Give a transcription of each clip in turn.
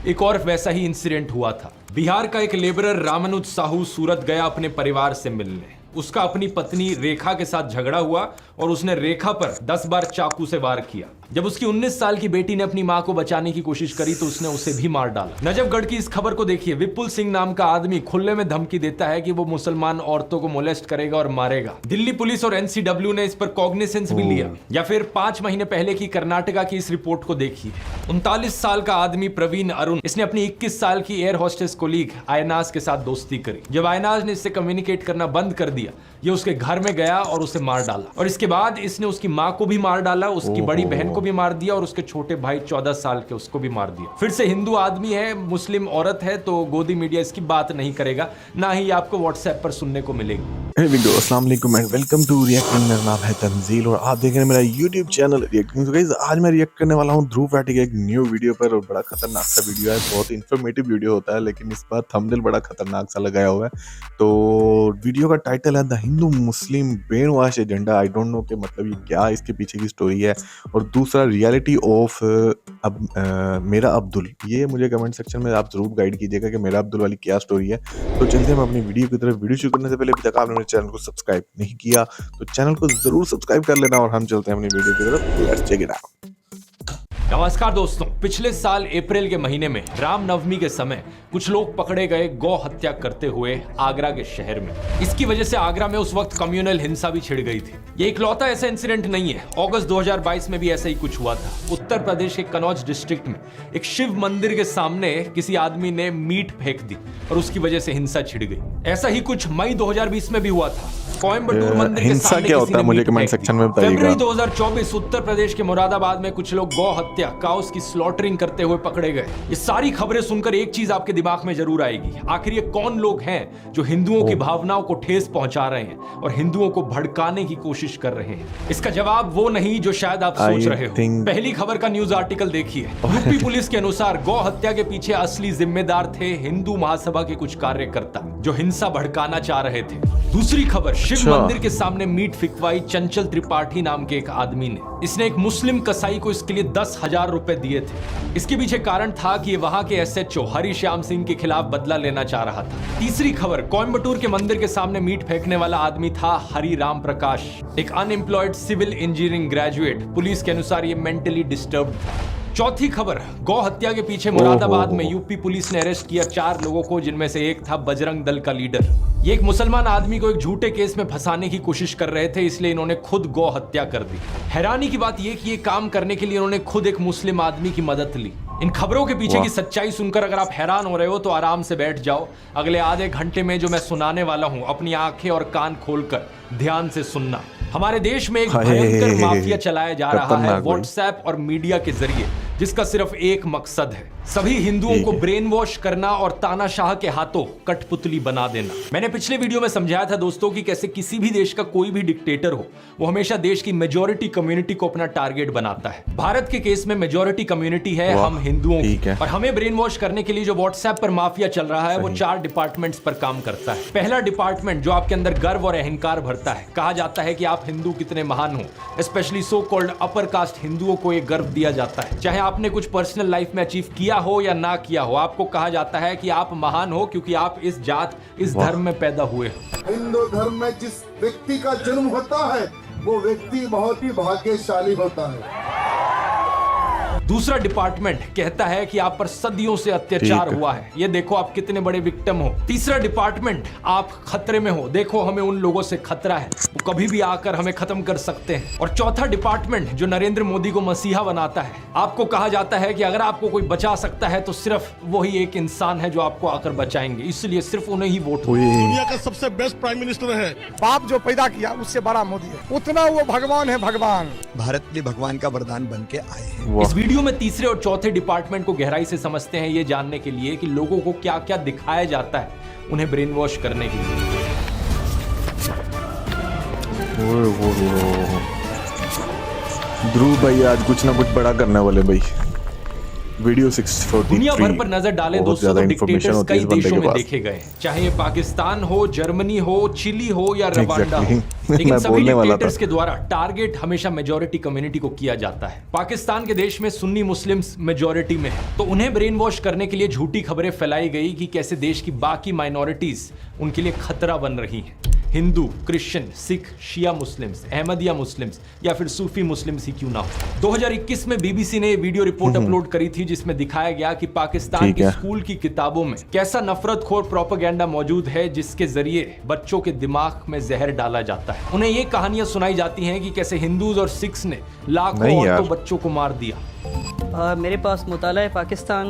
एक और वैसा ही इंसिडेंट हुआ था। बिहार का एक लेबरर रामानुज साहू सूरत गया अपने परिवार से मिलने। उसका अपनी पत्नी रेखा के साथ झगड़ा हुआ और उसने रेखा पर 10 बार चाकू से वार किया। जब उसकी 19 साल की बेटी ने अपनी मां को बचाने की कोशिश करी तो उसने उसे भी मार डाला। नजफगढ़ की इस खबर को देखिए। विपुल सिंह नाम का आदमी खुले में धमकी देता है कि वो मुसलमान औरतों को मोलेस्ट करेगा और मारेगा। दिल्ली पुलिस और एनसीडब्ल्यू ने इस पर कॉग्निसेंस भी लिया। या फिर 5 महीने पहले की कर्नाटका की इस रिपोर्ट को देखिए। 39 साल का आदमी प्रवीण अरुण, इसने अपनी 21 साल की एयर होस्टेस कोलीग आयनाज के साथ दोस्ती करी। जब आयनाज ने इससे कम्युनिकेट करना बंद कर दिया, ये उसके घर में गया और उसे मार डाला। और इसके बाद इसने उसकी मां को भी मार डाला, उसकी बड़ी बहन को भी मार दिया और उसके छोटे भाई 14 साल के उसको भी मार दिया। फिर से हिंदू आदमी है, मुस्लिम औरत है, तो गोदी मीडिया इसकी बात नहीं करेगा, ना ही आपको व्हाट्सएप पर सुनने को मिलेगी। वीडियो अस्सलाम वालेकुम एंड वेलकम टू रिएक्टिंग। मेरा नाम है तंजील और आप देख रहे हैं मेरा यूट्यूब चैनल रिएक्टिंग। तो गाइस आज मैं रिएक्ट करने वाला हूं ध्रुव राठी के एक न्यू वीडियो पर और बड़ा खतरनाक सा वीडियो है। बहुत इन्फॉर्मेटिव वीडियो होता है लेकिन इस बार थंबनेल बड़ा खतरनाक सा लगाया हुआ है। तो वीडियो का टाइटल है the Hindu Muslim brain wash agenda. I don't know कि मतलब ये क्या इसके पीछे की स्टोरी है। और दूसरा रियलिटी ऑफ मेरा अब्दुल। ये मुझे कमेंट सेक्शन में आप जरूर गाइड कीजिएगा कि मेरा अब्दुल वाली क्या स्टोरी है। तो चलते हैं हम अपनी वीडियो की तरफ। वीडियो शुरू करने से पहले अभी तक आपने मेरे चैनल को सब्सक्राइब नहीं किया तो चैनल को जरूर सब्सक्राइब कर लेना और हम चलते हैं अपनी वीडियो की तरफ। Let's check it out. नमस्कार दोस्तों, पिछले साल अप्रैल के महीने में रामनवमी के समय कुछ लोग पकड़े गए गौ हत्या करते हुए आगरा के शहर में। इसकी वजह से आगरा में उस वक्त कम्युनल हिंसा भी छिड़ गई थी। ये इकलौता ऐसा इंसिडेंट नहीं है। अगस्त 2022 में भी ऐसा ही कुछ हुआ था। उत्तर प्रदेश के कनौज डिस्ट्रिक्ट में एक शिव मंदिर के सामने किसी आदमी ने मीट फेंक दी और उसकी वजह से हिंसा छिड़ गई। ऐसा ही कुछ मई 2020 में भी हुआ था। कोयम्बटूर मंदिर के सामने क्या होता है मुझे कमेंट सेक्शन में बताइएगा। फरवरी 2024 उत्तर प्रदेश के मुरादाबाद में कुछ लोग गौ हत्या काउस की स्लॉटरिंग करते हुए पकड़े गए। ये सारी खबरें सुनकर एक चीज आपके दिमाग में जरूर आएगी, आखिर ये कौन लोग हैं जो हिंदुओं की भावनाओं को ठेस पहुंचा रहे हैं और हिंदुओं को भड़काने की कोशिश कर रहे हैं। इसका जवाब वो नहीं जो शायद आप सोच रहे हो। पहली खबर का न्यूज आर्टिकल देखिए। यूपी पुलिस के अनुसार गौ हत्या के पीछे असली जिम्मेदार थे हिंदू महासभा के कुछ कार्यकर्ता जो हिंसा भड़काना चाह रहे थे। दूसरी खबर, शिव मंदिर के सामने मीट फिकवाई चंचल त्रिपाठी नाम के एक आदमी ने। इसने एक मुस्लिम कसाई को इसके लिए 10,000 रुपए दिए थे। इसके पीछे कारण था कि वहां के एसएचओ हरिश्याम सिंह के खिलाफ बदला लेना चाह रहा था। तीसरी खबर, कोयम्बटूर के मंदिर के सामने मीट फेंकने वाला आदमी था हरिराम प्रकाश, एक unemployed civil engineering graduate. Police के अनुसार ये मेंटली डिस्टर्ब्ड था। चौथी खबर, गौ हत्या के पीछे मुरादाबाद में यूपी पुलिस ने अरेस्ट किया 4 लोगों को, जिनमें से एक था बजरंग दल का लीडर। ये एक मुसलमान आदमी को एक झूठे केस में फंसाने की कोशिश कर रहे थे, इसलिए इन्होंने खुद गौ हत्या कर दी। हैरानी की बात यह कि ये काम करने के लिए इन्होंने खुद एक मुस्लिम आदमी की मदद ली। इन खबरों के पीछे की सच्चाई सुनकर अगर आप हैरान हो रहे हो तो आराम से बैठ जाओ। अगले आधे घंटे में जो मैं सुनाने वाला हूं, अपनी आंखें और कान खोलकर ध्यान से सुनना। हमारे देश में एक भयंकर माफिया चलाया जा रहा है व्हाट्सएप और मीडिया के जरिए, जिसका सिर्फ एक मकसद है, सभी हिंदुओं को ब्रेन वॉश करना और तानाशाह के हाथों कठपुतली बना देना। मैंने पिछले वीडियो में समझाया था दोस्तों कि कैसे किसी भी देश का कोई भी डिक्टेटर हो, वो हमेशा देश की मेजॉरिटी कम्युनिटी को अपना टारगेट बनाता है। भारत के केस में मेजॉरिटी कम्युनिटी है हम हिंदुओं की, और हमें ब्रेन वॉश करने के लिए जो व्हाट्सएप पर माफिया चल रहा है वो 4 डिपार्टमेंट्स पर काम करता है। पहला डिपार्टमेंट जो आपके अंदर गर्व और अहंकार भरता है। कहा जाता है कि आप हिंदू कितने महान हो। Specially so called upper caste हिंदुओं को एक गर्व दिया जाता है। चाहे आपने कुछ पर्सनल लाइफ में अचीव किया हो या ना किया हो, आपको कहा जाता है कि आप महान हो क्योंकि आप इस जात, इस धर्म में पैदा हुए हो। हिंदू धर्म में जिस व्यक्ति का जन्म होता है वो व्यक्ति बहुत ही भाग्यशाली होता है। दूसरा डिपार्टमेंट कहता है कि आप पर सदियों से अत्याचार हुआ है, ये देखो आप कितने बड़े विक्टिम हो। तीसरा डिपार्टमेंट, आप खतरे में हो, देखो हमें उन लोगों से खतरा है, वो कभी भी आकर हमें खत्म कर सकते हैं। और चौथा डिपार्टमेंट जो नरेंद्र मोदी को मसीहा बनाता है, आपको कहा जाता है कि अगर आपको कोई बचा सकता है तो सिर्फ वही एक इंसान है जो आपको आकर बचाएंगे, इसलिए सिर्फ उन्हें ही वोट। दुनिया का सबसे बेस्ट प्राइम मिनिस्टर है। बाप जो पैदा किया उससे बड़ा मोदी है, उतना वो भगवान है। भगवान भारत के भगवान का वरदान बन के आए हैं। इस वीडियो में तीसरे और चौथे डिपार्टमेंट को गहराई से समझते हैं, ये जानने के लिए कि लोगों को क्या क्या दिखाया जाता है उन्हें ब्रेन वॉश करने के लिए। ध्रुव भाई आज कुछ ना कुछ बड़ा करने वाले भाई। वीडियो 643 दुनिया भर पर नजर डालें बहुत दोस्तों ज्यादा तो information डिक्टेटर्स होती है कई इस बंदे देशों के में पास। देखे गए हैं, चाहे ये पाकिस्तान हो, जर्मनी हो, चिली हो या रवांडा हो। Exactly. लेकिन मैं सभी बोलने वाला डिक्टेटर्स था। के द्वारा टारगेट हमेशा मेजॉरिटी कम्युनिटी को किया जाता है। पाकिस्तान के देश में सुन्नी मुस्लिम्स मेजॉरिटी में है, तो उन्हें ब्रेन वॉश करने के लिए झूठी खबरें फैलाई गई कि कैसे देश की बाकी माइनॉरिटीज उनके लिए खतरा बन रही हैं। हिंदू, क्रिश्चियन, सिख, शिया मुस्लिम्स, अहमदिया मुस्लिम्स या फिर सूफी मुस्लिम्स ही क्यों ना हो। 2021 में बीबीसी ने वीडियो रिपोर्ट अपलोड करी थी जिसमें दिखाया गया कि पाकिस्तान ठीक की है। स्कूल की किताबों में कैसा नफरतखोर प्रोपेगेंडा मौजूद है जिसके जरिए बच्चों के दिमाग में जहर डाला जाता है। उन्हें ये कहानियां सुनाई जाती हैं कि कैसे हिंदूज और सिख्स ने लाखों नहीं यार। औरतों बच्चों को मार दिया। मेरे पास मुताला पाकिस्तान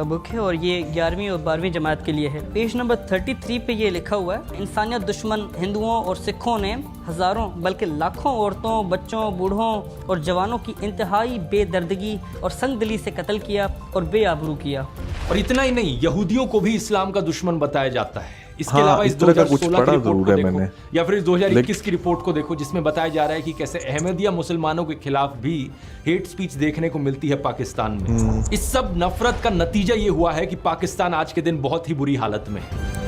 बुक है और ये 11वीं और 12वीं जमात के लिए है। पेज नंबर 33 पे ये लिखा हुआ है, इंसानियत दुश्मन हिंदुओं और सिखों ने हज़ारों बल्कि लाखों औरतों, बच्चों, बूढ़ों और जवानों की इंतहाई बेदर्दगी और संगदिली से कत्ल किया और बेआबरू किया। और इतना ही नहीं, यहूदियों को भी इस्लाम का दुश्मन बताया जाता है। इसके हाँ, अलावा इस इस तरह का कुछ 2016 की पढ़ा रिपोर्ट जरूर को है देखो मैंने। या फिर इस 2021 की रिपोर्ट को देखो जिसमें बताया जा रहा है कि कैसे अहमदिया मुसलमानों के खिलाफ भी हेट स्पीच देखने को मिलती है पाकिस्तान में। इस सब नफरत का नतीजा ये हुआ है कि पाकिस्तान आज के दिन बहुत ही बुरी हालत में है।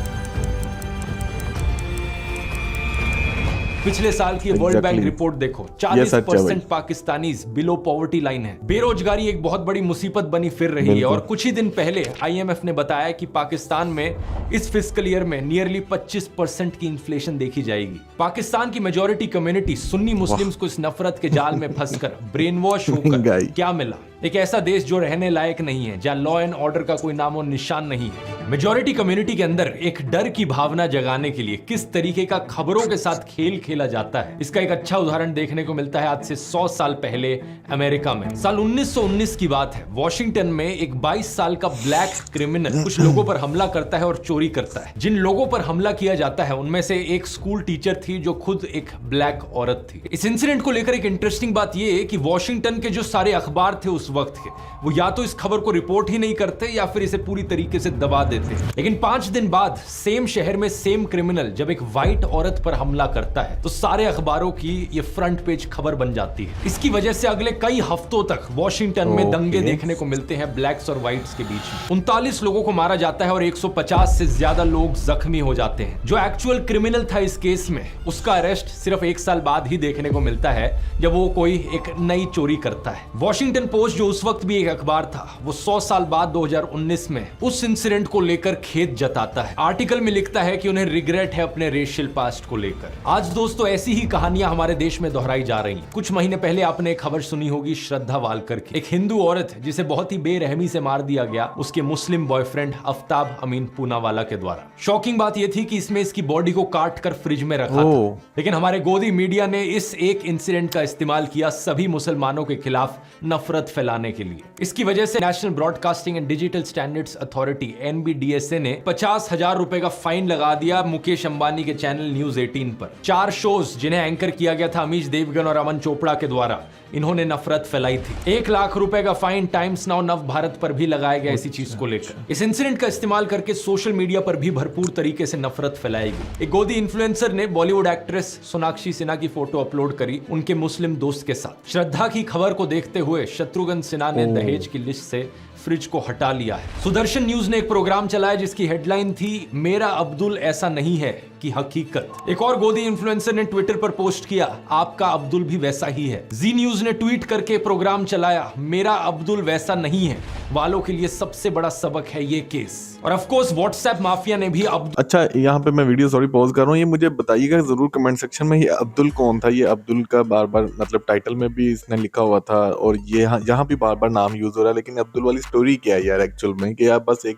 पिछले साल की वर्ल्ड बैंक Exactly. रिपोर्ट देखो, ये सच है 40% भाई। पाकिस्तानीज बिलो पॉवर्टी लाइन है। बेरोजगारी एक बहुत बड़ी मुसीबत बनी फिर रही है बिल्कुल। और कुछ ही दिन पहले आईएमएफ ने बताया कि पाकिस्तान में इस फिस्कल ईयर में नियरली 25% की इन्फ्लेशन देखी जाएगी। पाकिस्तान की मेजॉरिटी कम्युनिटी सुन्नी मुस्लिम्स को इस नफरत के जाल में फंसकर ब्रेन वॉश होकर महंगाई। क्या मिला? एक ऐसा देश जो रहने लायक नहीं है, जहां लॉ एंड ऑर्डर का कोई नामो निशान नहीं है। मेजॉरिटी कम्युनिटी के अंदर एक डर की भावना जगाने के लिए किस तरीके का खबरों के साथ खेल खेला जाता है, इसका एक अच्छा उदाहरण देखने को मिलता है आज से 100 साल पहले अमेरिका में। साल 1919 की बात है। वॉशिंगटन में एक 22 साल का ब्लैक क्रिमिनल कुछ लोगों पर हमला करता है और चोरी करता है। जिन लोगों पर हमला किया जाता है उनमें से एक स्कूल टीचर थी जो खुद एक ब्लैक औरत थी। इस इंसिडेंट को लेकर एक इंटरेस्टिंग बात यह है कि वॉशिंगटन के जो सारे अखबार थे उस वक्त के, वो या तो इस खबर को रिपोर्ट ही नहीं करते या फिर इसे पूरी तरीके से दबा देते। लेकिन 5 दिन बाद सेम शहर में सेम क्रिमिनल जब एक व्हाइट औरत पर हमला करता है तो सारे अखबारों की ये फ्रंट पेज खबर बन जाती है। इसकी वजह से अगले कई हफ्तों तक वॉशिंगटन में दंगे देखने को मिलते हैं ब्लैक्स और व्हाइट्स के बीच में। 39 लोगों को मारा जाता है और 150 से ज्यादा लोग जख्मी हो जाते हैं। जो एक्चुअल क्रिमिनल था इस केस में, उसका अरेस्ट सिर्फ 1 साल बाद ही देखने को मिलता है जब वो कोई एक नई चोरी करता है। वॉशिंगटन पोस्ट जो उस वक्त भी एक अखबार था, वो 100 साल बाद 2019 में उस इंसिडेंट को लेकर खेद जताता है। आर्टिकल में लिखता है कि उन्हें रिग्रेट है अपने रेशियल पास्ट को लेकर। आज दोस्तों ऐसी ही कहानियां हमारे देश में दोहराई जा रही हैं। कुछ महीने पहले आपने एक खबर सुनी होगी श्रद्धा वालकर की, एक हिंदू औरत जिसे बहुत ही बेरहमी से मार दिया गया उसके मुस्लिम बॉयफ्रेंड आफ्ताब अमीन पूनावाला के द्वारा। शॉकिंग बात यह थी कि इसमें इसकी बॉडी को काट कर फ्रिज में रखा था, लेकिन हमारे गोदी मीडिया ने इस एक इंसिडेंट का इस्तेमाल किया सभी मुसलमानों के खिलाफ नफरत फैलाने के लिए। इसकी वजह से national broadcasting and digital standards authority NBDSA ने 50,000 रुपए का फाइन लगा दिया मुकेश अंबानी के चैनल न्यूज 18 पर। 4 शोज जिन्हें एंकर किया गया था अमीश देवगन और अमन चोपड़ा के द्वारा, इन्होंने नफरत फैलाई थी। 1 लाख रुपए का फाइन टाइम्स नाउ नव भारत पर भी लगाया गया इसी चीज को लेकर। इस इंसिडेंट का इस्तेमाल करके सोशल मीडिया पर भी भरपूर तरीके से नफरत फैलाई गई। एक गोदी इन्फ्लुएंसर ने बॉलीवुड एक्ट्रेस सोनाक्षी सिन्हा की फोटो अपलोड करी उनके मुस्लिम दोस्त के साथ। श्रद्धा की खबर को देखते हुए शत्रुघ्न सिन्हा ने दहेज की लिस्ट से फ्रिज को हटा लिया है। सुदर्शन न्यूज ने एक प्रोग्राम चलाया जिसकी हेडलाइन थी मेरा अब्दुल ऐसा नहीं है की हकीकत। एक और गोदी इन्फ्लुएंसर ने ट्विटर पर पोस्ट किया आपका अब्दुल भी वैसा ही है। जी न्यूज ने ट्वीट करके प्रोग्राम चलाया मेरा अब्दुल वैसा नहीं है वालों के लिए सबसे बड़ा सबक है ये केस। और ऑफ कोर्स व्हाट्सएप माफिया ने भी अच्छा, यहाँ पे मैं वीडियो सॉरी पॉज कर रहा हूँ, ये मुझे बताइएगा जरूर कमेंट सेक्शन में, ये अब्दुल कौन था? ये अब्दुल का बार बार मतलब टाइटल में भी इसने लिखा हुआ था और ये यहाँ भी बार बार नाम यूज हो रहा है, लेकिन अब्दुल वाली स्टोरी क्या है यार एक्चुअल में? कि आप बस एक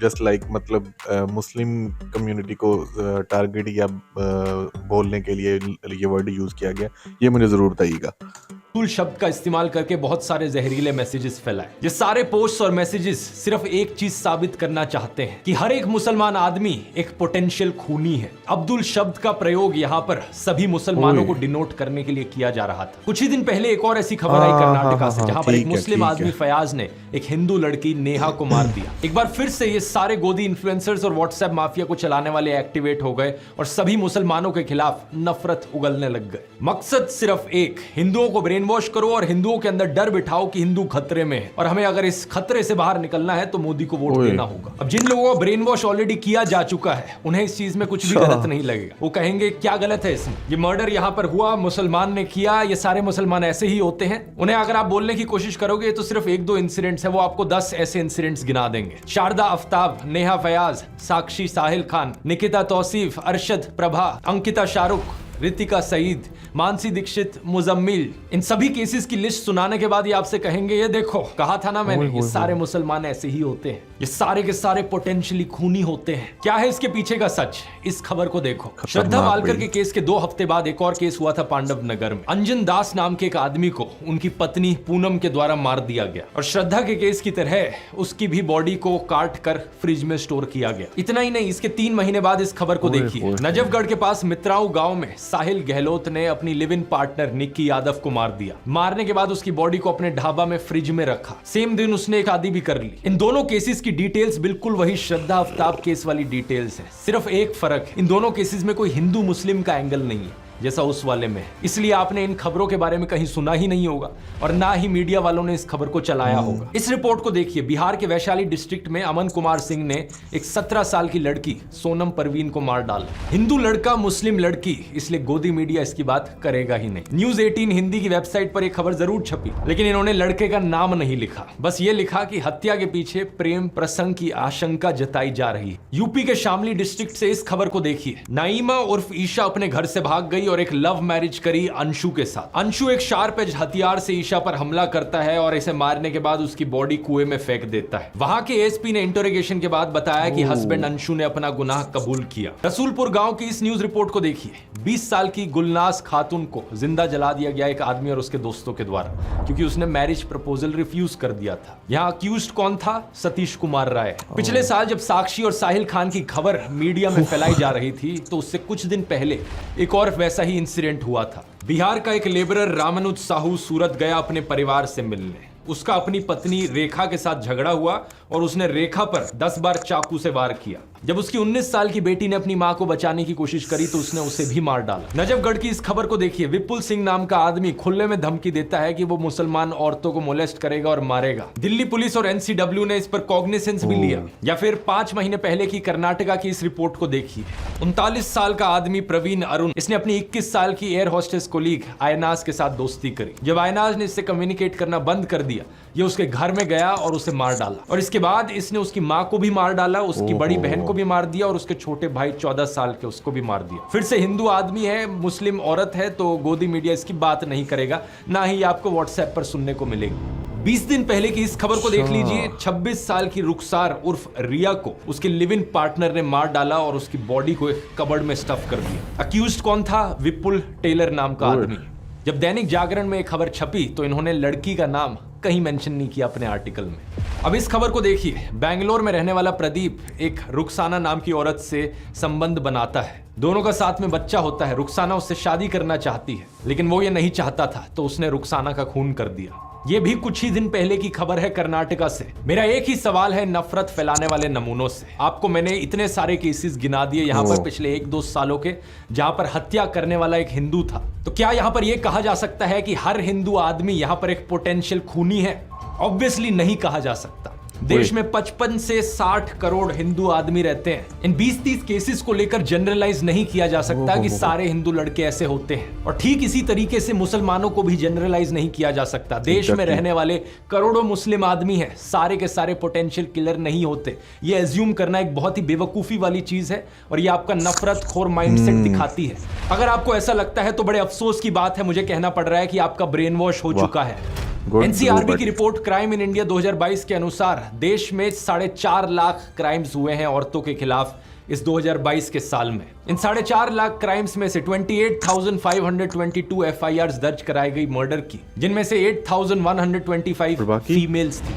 जस्ट लाइक मतलब मुस्लिम कम्युनिटी को टारगेट या बोलने के लिए ये वर्ड यूज किया गया, ये मुझे जरूर बताइएगा। अब्दुल शब्द का इस्तेमाल करके बहुत सारे जहरीले मैसेजेस फैलाए। ये सारे पोस्ट और मैसेजेस सिर्फ एक चीज साबित करना चाहते हैं कि हर एक मुसलमान आदमी एक पोटेंशियल खूनी है। अब्दुल शब्द का प्रयोग यहाँ पर सभी मुसलमानों को डिनोट करने के लिए किया जा रहा था। कुछ ही दिन पहले एक और ऐसी खबर आई कर्नाटका से, जहां पर एक मुस्लिम आदमी फयाज ने एक हिंदू लड़की नेहा को मार दिया। एक बार फिर से ये सारे गोदी इन्फ्लुएंसर्स और व्हाट्सएप माफिया को चलाने वाले एक्टिवेट हो गए और सभी मुसलमानों के खिलाफ नफरत उगलने लग गए। मकसद सिर्फ एक, हिंदुओं को ब्रेन ब्रेन वॉश करो और हिंदुओं के अंदर डर बिठाओ कि हिंदू खतरे में है और हमें अगर इस खतरे से बाहर निकलना है तो मोदी को वोट देना होगा। अब जिन लोगों का ब्रेन वॉश ऑलरेडी किया जा चुका है उन्हें इस चीज में कुछ भी गलत नहीं लगेगा। वो कहेंगे क्या गलत है इसमें, ये मर्डर यहाँ पर हुआ, मुसलमान ने किया, ये सारे मुसलमान ऐसे ही होते हैं। उन्हें अगर आप बोलने की कोशिश करोगे तो सिर्फ 1-2 इंसिडेंट्स है, वो आपको 10 ऐसे इंसिडेंट्स गिना देंगे। शारदा आफ्ताब, नेहा फयाज, साक्षी साहिल खान, निकिता तौसीफ, अरशद प्रभा, अंकिता शाहरुख, रितिका सईद, मानसी दीक्षित, मुजम्मिल, इन सभी केसेस की लिस्ट सुनाने के बाद ये आपसे कहेंगे ये देखो कहा था ना मैंने, ये सारे मुसलमान ऐसे ही होते हैं, ये सारे के सारे पोटेंशियली खूनी होते हैं। क्या है इसके पीछे का सच, इस खबर को देखो। श्रद्धा वालकर के केस के 2 हफ्ते बाद एक और केस हुआ था पांडव नगर में। अंजन दास नाम के एक आदमी को उनकी पत्नी पूनम के द्वारा मार दिया गया और श्रद्धा के केस की तरह उसकी भी बॉडी को काट कर फ्रिज में स्टोर किया गया। इतना ही नहीं, इसके 3 महीने बाद इस खबर को देखिए। नजफगढ़ के पास मित्राऊ गांव में साहिल गहलोत ने अपनी live in partner Nikki Yadav को मार दिया। मारने के बाद उसकी बॉडी को अपने ढाबा में फ्रिज में रखा। सेम दिन उसने एक आदि भी कर ली। इन दोनों केसेस की डिटेल्स बिल्कुल वही श्रद्धा आफ्ताब केस वाली डिटेल्स है। सिर्फ एक फर्क है, इन दोनों केसेस में कोई हिंदू मुस्लिम का एंगल नहीं है जैसा उस वाले में है। इसलिए आपने इन खबरों के बारे में कहीं सुना ही नहीं होगा और ना ही मीडिया वालों ने इस खबर को चलाया होगा। इस रिपोर्ट को देखिए। बिहार के वैशाली डिस्ट्रिक्ट में अमन कुमार सिंह ने एक 17 साल की लड़की सोनम परवीन को मार डाला। हिंदू लड़का मुस्लिम लड़की, इसलिए गोदी मीडिया इसकी बात करेगा ही नहीं। न्यूज 18 हिंदी की वेबसाइट पर एक खबर जरूर छपी, लेकिन इन्होंने लड़के का नाम नहीं लिखा। बस ये लिखा कि हत्या के पीछे प्रेम प्रसंग की आशंका जताई जा रही है। यूपी के शामली डिस्ट्रिक्ट से इस खबर को देखिए। नाइमा उर्फ ईशा अपने घर से भाग गई और एक लव मैरिज करी अंशु के साथ। अंशु एक शार्प एज हथियार से ईशा पर हमला करता है और इसे मारने के बाद उसकी बॉडी कुएं में फेंक देता है। वहां के एसपी ने इंटरोगेशन के बाद बताया कि हस्बैंड अंशु ने अपना गुनाह कबूल किया। रसूलपुर गांव की इस न्यूज रिपोर्ट को देखिए। 20 साल की गुलनाज खातून को जिंदा जला दिया गया एक आदमी और उसके दोस्तों के द्वारा, क्योंकि उसने मैरिज प्रपोजल रिफ्यूज कर दिया था। यहाँ अक्यूज्ड कौन था? सतीश कुमार राय। पिछले साल जब साक्षी और साहिल खान की खबर मीडिया में फैलाई जा रही थी तो उससे कुछ दिन पहले एक और वैसा ही इंसिडेंट हुआ था। बिहार का एक लेबरर रामानुज साहू सूरत गया अपने परिवार से मिलने। उसका अपनी पत्नी रेखा के साथ झगड़ा हुआ और उसने रेखा पर 10 बार चाकू से वार किया। जब उसकी 19 साल की बेटी ने अपनी मां को बचाने की कोशिश करी तो उसने उसे भी मार डाला। नजफगढ़ की इस खबर को देखिए। विपुल सिंह नाम का आदमी खुले में धमकी देता है कि वो मुसलमान औरतों को मोलेस्ट करेगा और मारेगा। दिल्ली पुलिस और एनसीडब्ल्यू ने इस पर कॉग्निसेंस भी लिया। या फिर 5 महीने पहले की कर्नाटका की इस रिपोर्ट को देखिए। 39 साल का आदमी प्रवीण अरुण, इसने अपनी 21 साल की एयर होस्टेस कोलीग आयनाज के साथ दोस्ती करी। जब आयनाज ने इससे कम्युनिकेट करना बंद कर दिया, ये उसके घर में गया और उसे मार डाला और इसके बाद इसने उसकी मां को भी मार डाला, उसकी बड़ी बहन को भी मार दिया और उसके छोटे भाई 14 साल के उसको भी मार दिया। फिर से हिंदू आदमी है, मुस्लिम औरत है तो गोदी मीडिया इसकी बात नहीं करेगा, ना ही आपको व्हाट्सएप पर सुनने को मिलेगी। 20 दिन पहले की इस खबर को देख लीजिए। 26 साल की रुखसार उर्फ रिया को उसके लिव इन पार्टनर ने मार डाला और उसकी बॉडी को एक कबर्ड में स्टफ कर दिया। अक्यूज्ड कौन था? विपुल टेलर नाम का आदमी। जब दैनिक जागरण में एक खबर छपी तो इन्होंने लड़की का नाम कहीं मेंशन नहीं किया अपने आर्टिकल में। अब इस खबर को देखिए। बेंगलोर में रहने वाला प्रदीप एक रुखसाना नाम की औरत से संबंध बनाता है। दोनों का साथ में बच्चा होता है। रुखसाना उससे शादी करना चाहती है, लेकिन वो ये नहीं चाहता था तो उसने रुखसाना का खून कर दिया। ये भी कुछ ही दिन पहले की खबर है कर्नाटका से। मेरा एक ही सवाल है नफरत फैलाने वाले नमूनों से। आपको मैंने इतने सारे केसेस गिना दिए यहाँ पर पिछले 1-2 सालों के, जहां पर हत्या करने वाला एक हिंदू था। तो क्या यहाँ पर यह कहा जा सकता है कि हर हिंदू आदमी यहाँ पर एक पोटेंशियल खूनी है? ऑब्वियसली नहीं कहा जा सकता। देश में 55 से 60 करोड़ हिंदू आदमी रहते हैं। इन 20-30 केसेस को लेकर जनरलाइज नहीं किया जा सकता कि सारे हिंदू लड़के ऐसे होते हैं, और ठीक इसी तरीके से मुसलमानों को भी जनरलाइज नहीं किया जा सकता। देश में रहने वाले करोड़ों मुस्लिम आदमी हैं, सारे के सारे पोटेंशियल किलर नहीं होते। ये एज्यूम करना एक बहुत ही बेवकूफी वाली चीज है और ये आपका नफरत खोर माइंडसेट दिखाती है। अगर आपको ऐसा लगता है तो बड़े अफसोस की बात है, मुझे कहना पड़ रहा है कि आपका ब्रेन वॉश हो चुका है। एनसीआरबी की रिपोर्ट क्राइम इन इंडिया 2022 के अनुसार देश में 4.5 लाख क्राइम्स हुए हैं औरतों के खिलाफ इस 2022 के साल में। इन 4.5 लाख क्राइम्स में से 28,522 एफआईआर दर्ज कराई गई मर्डर की, जिनमें से 8,125 फीमेल्स थी।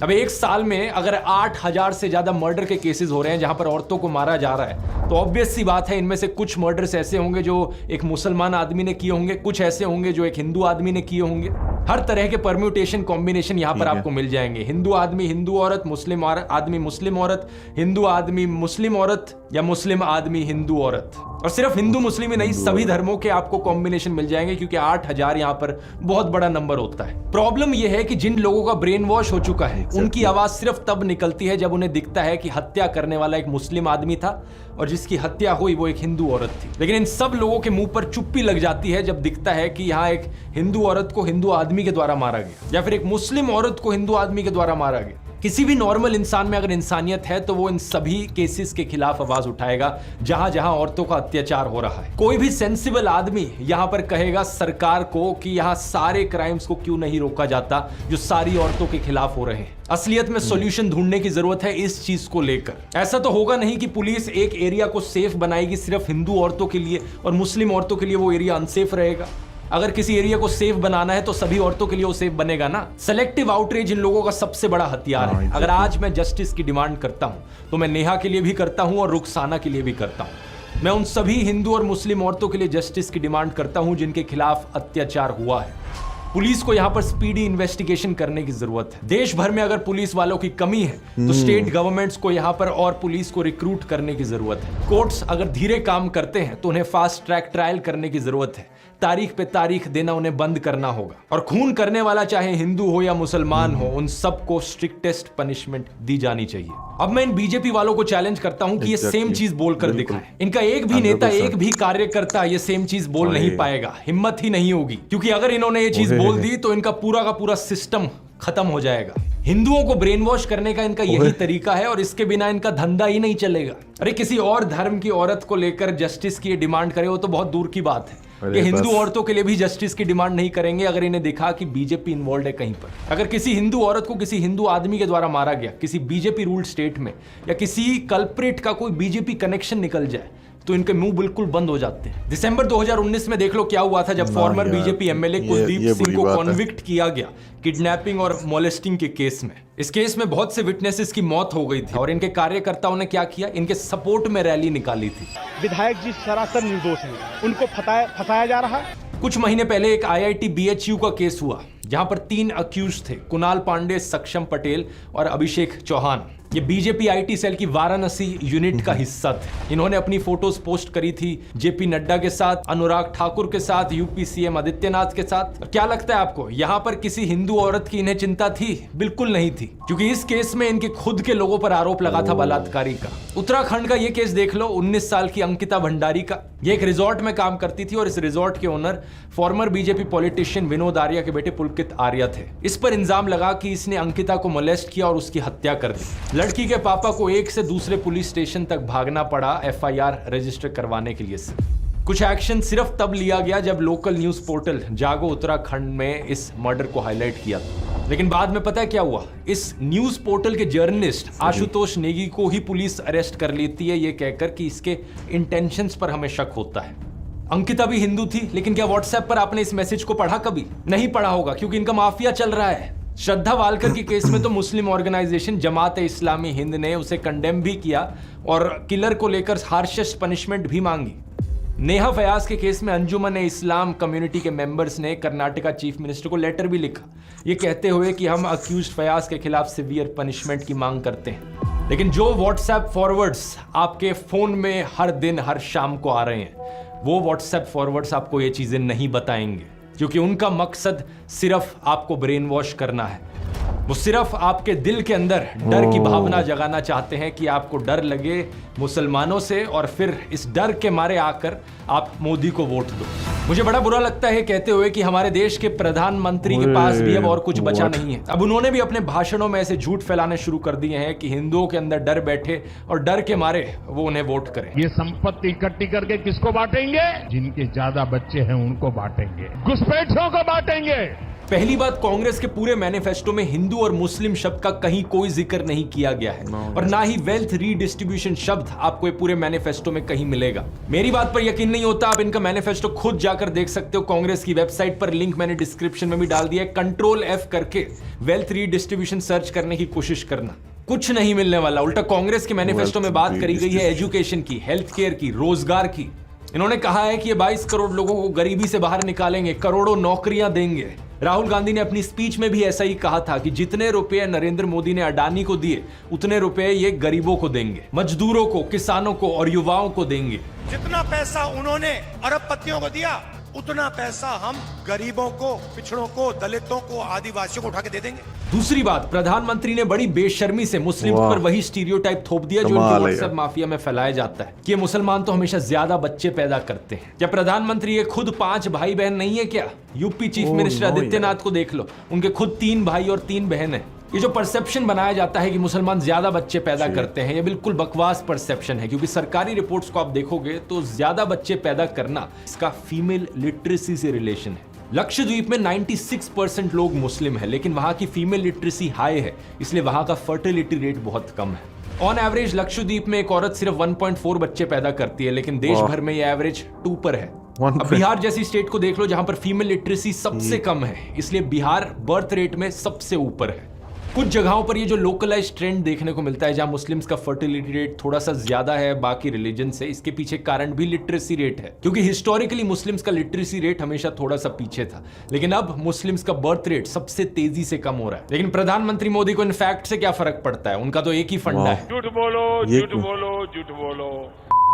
अब एक साल में अगर 8,000 से ज्यादा मर्डर के केसेस हो रहे हैं जहां पर औरतों को मारा जा रहा है, तो ऑब्वियस सी बात है इनमें से कुछ मर्डर्स ऐसे होंगे जो एक मुसलमान आदमी ने किए होंगे, कुछ ऐसे होंगे जो एक हिंदू आदमी ने किए होंगे। हर तरह के परम्यूटेशन कॉम्बिनेशन यहाँ पर आपको मिल जाएंगे। हिंदू आदमी हिंदू औरत, मुस्लिम आदमी मुस्लिम औरत, हिंदू आदमी मुस्लिम औरत या मुस्लिम आदमी हिंदू औरत। और सिर्फ हिंदू मुस्लिम ही नहीं, सभी धर्मों के आपको कॉम्बिनेशन मिल जाएंगे, क्योंकि 8000 यहाँ पर बहुत बड़ा नंबर होता है। प्रॉब्लम यह है कि जिन लोगों का ब्रेन वॉश हो चुका है, उनकी आवाज सिर्फ तब निकलती है जब उन्हें दिखता है कि हत्या करने वाला एक मुस्लिम आदमी था और जिसकी हत्या हुई वो एक हिंदू औरत थी। लेकिन इन सब लोगों के मुंह पर चुप्पी लग जाती है जब दिखता है कि यहाँ एक हिंदू औरत को हिंदू आदमी के द्वारा मारा गया, या फिर एक मुस्लिम औरत को हिंदू आदमी के द्वारा मारा गया। किसी भी नॉर्मल इंसान में अगर इंसानियत है तो वो इन सभी केसेस के खिलाफ आवाज उठाएगा जहां जहां औरतों का अत्याचार हो रहा है। कोई भी सेंसिबल आदमी यहां पर कहेगा सरकार को कि यहां सारे क्राइम्स को क्यों नहीं रोका जाता जो सारी औरतों के खिलाफ हो रहे हैं। असलियत में सॉल्यूशन ढूंढने की जरूरत है इस चीज को लेकर। ऐसा तो होगा नहीं कि पुलिस एक एरिया को सेफ बनाएगी सिर्फ हिंदू औरतों के लिए और मुस्लिम औरतों के लिए वो एरिया अनसेफ रहेगा। अगर किसी एरिया को सेफ बनाना है तो सभी औरतों के लिए वो सेफ बनेगा ना। सेलेक्टिव आउटरीच इन लोगों का सबसे बड़ा हथियार है। अगर आज मैं जस्टिस की डिमांड करता हूं तो मैं नेहा के लिए भी करता हूं और रुखसाना के लिए भी करता हूं। मैं उन सभी हिंदू और मुस्लिम औरतों के लिए जस्टिस की डिमांड करता हूं जिनके खिलाफ अत्याचार हुआ है। पुलिस को यहां पर स्पीडी इन्वेस्टिगेशन करने की जरूरत है। देश भर में अगर पुलिस वालों की कमी है तो स्टेट गवर्नमेंट्स को यहां पर और पुलिस को रिक्रूट करने की जरूरत है। कोर्ट्स अगर धीरे काम करते हैं तो उन्हें फास्ट ट्रैक ट्रायल करने की जरूरत है। तारीख पे तारीख देना उन्हें बंद करना होगा और खून करने वाला चाहे हिंदू हो या मुसलमान हो, उन सबको स्ट्रिक्टेस्ट पनिशमेंट दी जानी चाहिए। अब मैं इन बीजेपी वालों को चैलेंज करता हूं कि ये सेम चीज बोलकर दिखाएं। इनका एक भी नेता, एक भी कार्यकर्ता ये सेम चीज बोल नहीं पाएगा, हिम्मत ही नहीं होगी, क्योंकि अगर इन्होंने ये चीज बोल दी तो इनका पूरा का पूरा सिस्टम खत्म हो जाएगा। हिंदुओं को ब्रेन वॉश करने का इनका यही तरीका है और इसके बिना इनका धंधा ही नहीं चलेगा। अरे किसी और धर्म की औरत को लेकर जस्टिस की डिमांड करे वो तो बहुत दूर की बात है। ये हिंदू औरतों के लिए भी जस्टिस की डिमांड नहीं करेंगे अगर इन्हें दिखा कि बीजेपी इन्वॉल्व है कहीं पर। अगर किसी हिंदू औरत को किसी हिंदू आदमी के द्वारा मारा गया किसी बीजेपी रूल्ड स्टेट में, या किसी कल्प्रिट का कोई बीजेपी कनेक्शन निकल जाए, तो इनके मुंह बिल्कुल बंद हो जाते हैं। दिसंबर 2019 में देख लो क्या हुआ था जब farmer BJP MLA Kuldeep Singh को कॉन्विक्ट किया गया किडनैपिंग और मोलेस्टिंग के केस में। इस केस में बहुत से विटनेसेस की मौत हो गई थी और इनके कार्यकर्ताओं ने क्या किया, इनके सपोर्ट में रैली निकाली थी। विधायक जी सरासर निर्दोष हैं, उनको फंसाया जा रहा है। कुछ महीने पहले एक IIT BHU का केस हुआ जहां पर 3 अक्यूज थे, कुणाल पांडे, सक्षम पटेल और अभिषेक चौहान। ये बीजेपी IT सेल की वाराणसी यूनिट का हिस्सा थे। इन्होंने अपनी फोटोज पोस्ट करी थी JP नड्डा के साथ, अनुराग ठाकुर के साथ, UP CM आदित्यनाथ के साथ। क्या लगता है आपको यहाँ पर किसी हिंदू औरत की इन्हें चिंता थी? बिल्कुल नहीं थी, क्योंकि इस केस में इनके खुद के लोगों पर आरोप लगा था बलात्कारी का। उत्तराखंड का ये केस देख लो, 19 साल की अंकिता भंडारी का। ये एक रिजॉर्ट में काम करती थी और इस रिजॉर्ट के owner farmer BJP politician Vinod Arya के बेटे पुलकित आर्या थे। इस पर इल्जाम लगा कि इसने अंकिता को मोलेस्ट किया और उसकी हत्या कर दी। लड़की के पापा को एक से दूसरे पुलिस स्टेशन तक भागना पड़ा FIR रजिस्टर करवाने के लिए। कुछ एक्शन सिर्फ तब लिया गया जब लोकल न्यूज पोर्टल जागो उत्तराखंड में इस मर्डर को हाईलाइट किया था। लेकिन बाद में पता है क्या हुआ, इस न्यूज पोर्टल के जर्नलिस्ट आशुतोष नेगी को ही पुलिस अरेस्ट कर लेती है ये कहकर कि इसके इंटेंशंस पर हमें शक होता है। अंकिता भी हिंदू थी, लेकिन क्या व्हाट्सएप पर आपने इस मैसेज को पढ़ा? कभी नहीं पढ़ा होगा, क्योंकि इनका माफिया चल रहा है। श्रद्धा वालकर के केस में तो मुस्लिम ऑर्गेनाइजेशन जमात-ए-इस्लामी हिंद ने उसे कंडेम भी किया और किलर को लेकर हार्शेस्ट पनिशमेंट भी मांगी। नेहा फयाज के केस में अंजुमन-ए-इस्लाम कम्युनिटी के मेंबर्स ने कर्नाटका चीफ मिनिस्टर को लेटर भी लिखा, ये कहते हुए कि हम अक्यूज्ड फयाज के खिलाफ सिवियर पनिशमेंट की मांग करते हैं। लेकिन जो व्हाट्सएप फॉरवर्ड्स आपके फोन में हर दिन हर शाम को आ रहे हैं, वो व्हाट्सएप फॉरवर्ड्स आपको ये चीजें नहीं बताएंगे, क्योंकि उनका मकसद सिर्फ आपको ब्रेन वॉश करना है। वो सिर्फ आपके दिल के अंदर डर की भावना जगाना चाहते हैं कि आपको डर लगे मुसलमानों से और फिर इस डर के मारे आकर आप मोदी को वोट दो। मुझे बड़ा बुरा लगता है कहते हुए कि हमारे देश के प्रधानमंत्री के पास भी अब और कुछ बचा नहीं है। अब उन्होंने भी अपने भाषणों में ऐसे झूठ फैलाने शुरू कर दिए हैं कि हिंदुओं के अंदर डर बैठे और डर के मारे वो उन्हें वोट करें। ये संपत्ति इकट्ठी करके किसको बांटेंगे? जिनके ज्यादा बच्चे हैं उनको बांटेंगे, घुसपैठियों को बांटेंगे। पहली बात, कांग्रेस के पूरे मैनिफेस्टो में हिंदू और मुस्लिम शब्द का कहीं कोई जिक्र नहीं किया गया है और ना ही वेल्थ रीडिस्ट्रीब्यूशन शब्द आपको ये पूरे मैनिफेस्टो में कहीं मिलेगा। मेरी बात पर यकीन नहीं होता, आप इनका मैनिफेस्टो खुद जाकर देख सकते हो कांग्रेस की वेबसाइट पर, लिंक मैंने डिस्क्रिप्शन में भी डाल दिया है। Ctrl F करके वेल्थ रीडिस्ट्रीब्यूशन सर्च करने की कोशिश करना, कुछ नहीं मिलने वाला। उल्टा कांग्रेस के मैनिफेस्टो में बात करी गई है एजुकेशन की, हेल्थ केयर की, रोजगार की। इन्होंने कहा है कि ये 22 करोड़ लोगों को गरीबी से बाहर निकालेंगे, करोड़ों नौकरियां देंगे। राहुल गांधी ने अपनी स्पीच में भी ऐसा ही कहा था कि जितने रुपए नरेंद्र मोदी ने अडानी को दिए उतने रुपए ये गरीबों को देंगे, मजदूरों को, किसानों को और युवाओं को देंगे। जितना पैसा उन्होंने अरबपतियों को दिया उतना पैसा हम गरीबों को, पिछड़ों को, दलितों को, आदिवासियों को उठा के दे देंगे। दूसरी बात, प्रधानमंत्री ने बड़ी बेशर्मी से मुस्लिम पर वही स्टीरियोटाइप थोप दिया जो इनके व्हाट्सएप माफिया में फैलाया जाता है कि ये मुसलमान तो हमेशा ज्यादा बच्चे पैदा करते हैं। क्या प्रधानमंत्री ये खुद 5 भाई बहन नहीं है क्या? यूपी चीफ मिनिस्टर आदित्यनाथ को देख लो, उनके खुद 3 भाई और 3 बहन है। ये जो परसेप्शन बनाया जाता है कि मुसलमान ज्यादा बच्चे पैदा करते हैं, ये बिल्कुल बकवास परसेप्शन है, क्योंकि सरकारी रिपोर्ट्स को आप देखोगे तो ज्यादा बच्चे पैदा करना इसका फीमेल लिटरेसी से रिलेशन है। लक्षद्वीप में 96% लोग मुस्लिम है, लेकिन वहां की फीमेल लिटरेसी हाई है, इसलिए वहां का फर्टिलिटी रेट बहुत कम है। ऑन एवरेज लक्षद्वीप में एक औरत सिर्फ 1.4 बच्चे पैदा करती है, लेकिन देश भर में ये एवरेज 2 पर है। अब बिहार जैसी स्टेट को देख लो जहां पर फीमेल लिटरेसी सबसे कम है, इसलिए बिहार बर्थ रेट में सबसे ऊपर है। कुछ जगहों पर ये जो लोकलाइज ट्रेंड देखने को मिलता है जहां मुस्लिम्स का फर्टिलिटी रेट थोड़ा सा ज्यादा है बाकी रिलीजन से, इसके पीछे कारण भी लिटरेसी रेट है, क्योंकि हिस्टोरिकली मुस्लिम्स का लिटरेसी रेट हमेशा थोड़ा सा पीछे था, लेकिन अब मुस्लिम्स का बर्थ रेट सबसे तेजी से कम हो रहा है। लेकिन प्रधानमंत्री मोदी को इन फैक्ट से क्या फर्क पड़ता है? उनका तो एक ही फंडा है, झूठ बोलो, झूठ बोलो, झूठ बोलो।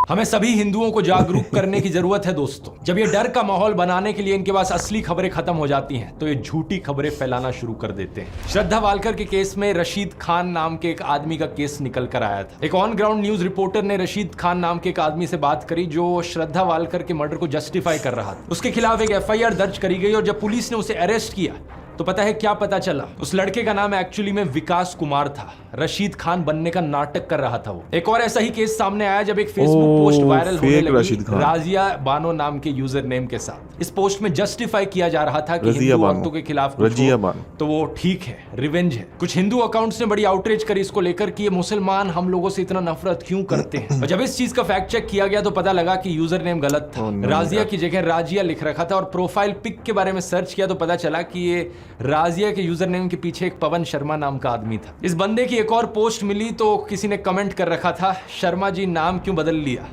हमें सभी हिंदुओं को जागरूक करने की जरूरत है दोस्तों। जब ये डर का माहौल बनाने के लिए इनके पास असली खबरें खत्म हो जाती हैं, तो ये झूठी खबरें फैलाना शुरू कर देते हैं। श्रद्धा वालकर के केस में रशीद खान नाम के एक आदमी का केस निकल कर आया था। एक ऑन ग्राउंड न्यूज रिपोर्टर ने रशीद खान नाम के एक आदमी से बात करी जो श्रद्धा वालकर के मर्डर को जस्टिफाई कर रहा था। उसके खिलाफ एक FIR दर्ज करी गई और जब पुलिस ने उसे अरेस्ट किया तो पता है क्या पता चला? उस लड़के का नाम एक्चुअली में विकास कुमार था। रशीद खान बनने का नाटक कर रहा था वो। एक और ऐसा ही केस सामने आया जब एक फेसबुक पोस्ट वायरल होने लगी राजिया बानो नाम के यूजर नेम के साथ। इस पोस्ट में जस्टिफाई किया जा रहा था कि हिंदू औरतों के खिलाफ कुछ हो तो वो ठीक है, रिवेंज है। कुछ हिंदू अकाउंट्स ने बड़ी आउटरीच करी इसको लेकर कि ये मुसलमान हम लोगों से इतना नफरत क्यों करते हैं। और जब इस चीज का फैक्ट चेक किया गया तो पता लगा कि यूजर नेम गलत था, राजिया की जगह राजिया लिख रखा था। और प्रोफाइल पिक के बारे में सर्च किया तो पता चला कि ये राजिया के यूजर नेम के पीछे एक पवन शर्मा नाम का आदमी था। इस बंदे की एक और पोस्ट मिली तो किसी ने कमेंट कर रखा था, शर्मा जी नाम क्यों बदल लिया?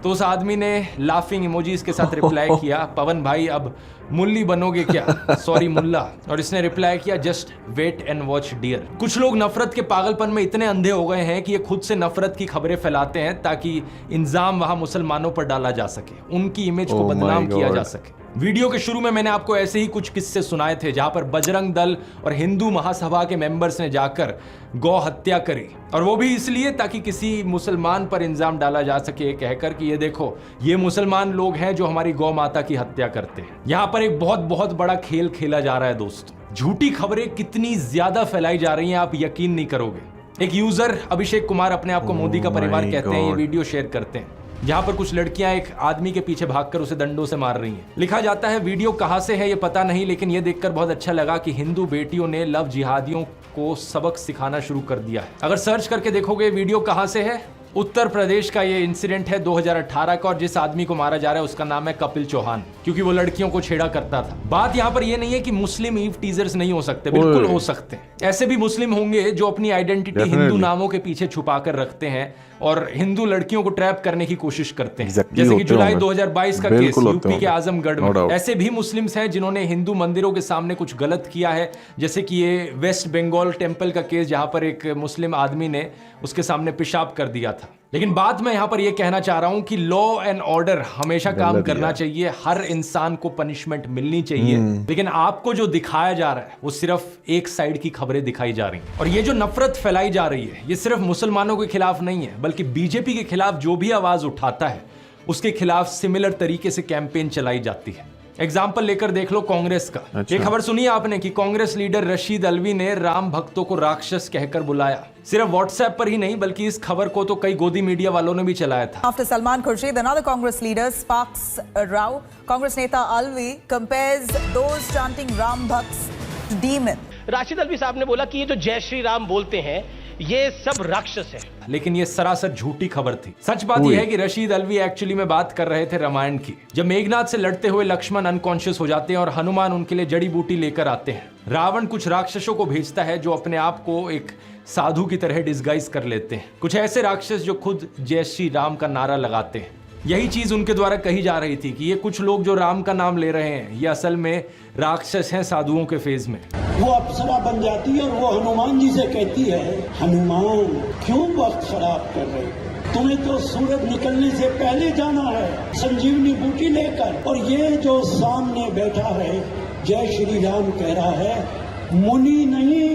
तो उस आदमी ने लाफिंग इमोजीज के साथ रिप्लाई किया, पवन भाई अब मुल्ली बनोगे क्या? सॉरी मुल्ला। और इसने रिप्लाई किया, just wait and watch dear. कुछ लोग नफरत के पागलपन में इतने अंधे हो गए हैं कि ये खुद से नफरत की खबरें फैलाते हैं ताकि इंजाम वहां मुसलमानों पर डाला जा सके, उनकी इमेज को बदनाम किया जा सके। वीडियो के शुरू में मैंने आपको ऐसे ही कुछ किस्से सुनाए थे जहां पर बजरंग दल और हिंदू महासभा के मेंबर्स ने जाकर गौ हत्या करी, और वो भी इसलिए ताकि किसी मुसलमान पर इंजाम डाला जा सके कहकर कि ये देखो ये मुसलमान लोग हैं जो हमारी गौ माता की हत्या करते हैं। यहाँ पर एक बहुत बहुत बड़ा खेल खेला जा रहा है दोस्तों। झूठी खबरें कितनी ज्यादा फैलाई जा रही हैं आप यकीन नहीं करोगे। एक यूजर अभिषेक कुमार अपने आप को मोदी का परिवार कहते हैं, ये वीडियो शेयर करते हैं जहां पर कुछ लड़कियां एक आदमी के पीछे भागकर उसे डंडों से मार रही हैं। लिखा जाता है वीडियो कहां से है ये पता नहीं, लेकिन ये देखकर बहुत अच्छा लगा कि हिंदू बेटियों ने लव जिहादियों को सबक सिखाना शुरू कर दिया है। अगर सर्च करके देखोगे वीडियो कहां से है, उत्तर प्रदेश का ये इंसिडेंट है 2018 का, और जिस आदमी को मारा जा रहा है उसका नाम है कपिल चौहान, क्योंकि वो लड़कियों को छेड़ा करता था। बात यहाँ पर ये नहीं है कि मुस्लिम ईव टीजर्स नहीं हो सकते, बिल्कुल हो सकते हैं। ऐसे भी मुस्लिम होंगे जो अपनी आइडेंटिटी हिंदू नामों के पीछे छुपा कर रखते हैं और हिंदू लड़कियों को ट्रैप करने की कोशिश करते हैं। जैसे कि जुलाई 2022 का केस यूपी के आजमगढ़ में। ऐसे भी मुस्लिम्स हैं जिन्होंने हिंदू मंदिरों के सामने कुछ गलत किया है, जैसे कि ये वेस्ट बंगाल टेम्पल का केस जहां पर एक मुस्लिम आदमी ने उसके सामने पेशाब कर दिया था। लेकिन बात मैं यहां पर यह कहना चाह रहा हूं कि लॉ एंड ऑर्डर हमेशा काम करना चाहिए, हर इंसान को पनिशमेंट मिलनी चाहिए, लेकिन आपको जो दिखाया जा रहा है वो सिर्फ एक साइड की खबरें दिखाई जा रही हैं। और ये जो नफरत फैलाई जा रही है ये सिर्फ मुसलमानों के खिलाफ नहीं है, बल्कि बीजेपी के खिलाफ जो भी आवाज उठाता है उसके खिलाफ सिमिलर तरीके से कैंपेन चलाई जाती है। एग्जाम्पल लेकर देख लो कांग्रेस का। अच्छा। ये खबर सुनी आपने कि कांग्रेस लीडर रशीद अलवी ने राम भक्तों को राक्षस कहकर बुलाया। सिर्फ व्हाट्सएप पर ही नहीं बल्कि इस खबर को तो कई गोदी मीडिया वालों ने भी चलाया था। After Salman Khurshid, another Congress leader, Sparks Rao, Congress नेता Alvi compares those chanting Ram Bhakts to demon. Rashid Alvi साहब ने बोला कि ये जो जय श्री राम बोलते हैं ये सब राक्षस है, लेकिन ये सरासर झूठी खबर थी। सच बात यह है कि रशीद अलवी एक्चुअली में बात कर रहे थे रामायण की, जब मेघनाथ से लड़ते हुए लक्ष्मण अनकॉन्शियस हो जाते हैं और हनुमान उनके लिए जड़ी बूटी लेकर आते हैं। रावण कुछ राक्षसों को भेजता है जो अपने आप को एक साधु की तरह डिस्गाइज कर लेते हैं, कुछ ऐसे राक्षस जो खुद जय श्री राम का नारा लगाते हैं। यही चीज उनके द्वारा कही जा रही थी कि ये कुछ लोग जो राम का नाम ले रहे हैं ये असल में राक्षस हैं साधुओं के फेज में। वो अप्सरा बन जाती है और वो हनुमान जी से कहती है, हनुमान क्यों वक्त खराब कर रहे हो? तुम्हें तो सूरज निकलने से पहले जाना है संजीवनी बूटी लेकर। और ये जो सामने बैठा है जय श्री राम कह रहा है, मुनि नहीं,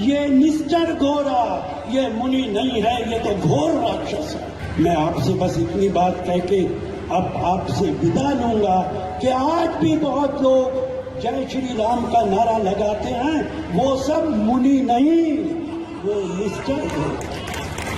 ये निश्चर घोरा, ये मुनि नहीं है, ये तो घोर राक्षस है। मैं आपसे बस इतनी बात कह के अब आपसे विदा लूंगा कि आज भी बहुत लोग जय श्री राम का नारा लगाते हैं, वो सब मुनि नहीं, वो निश्चर घोरा।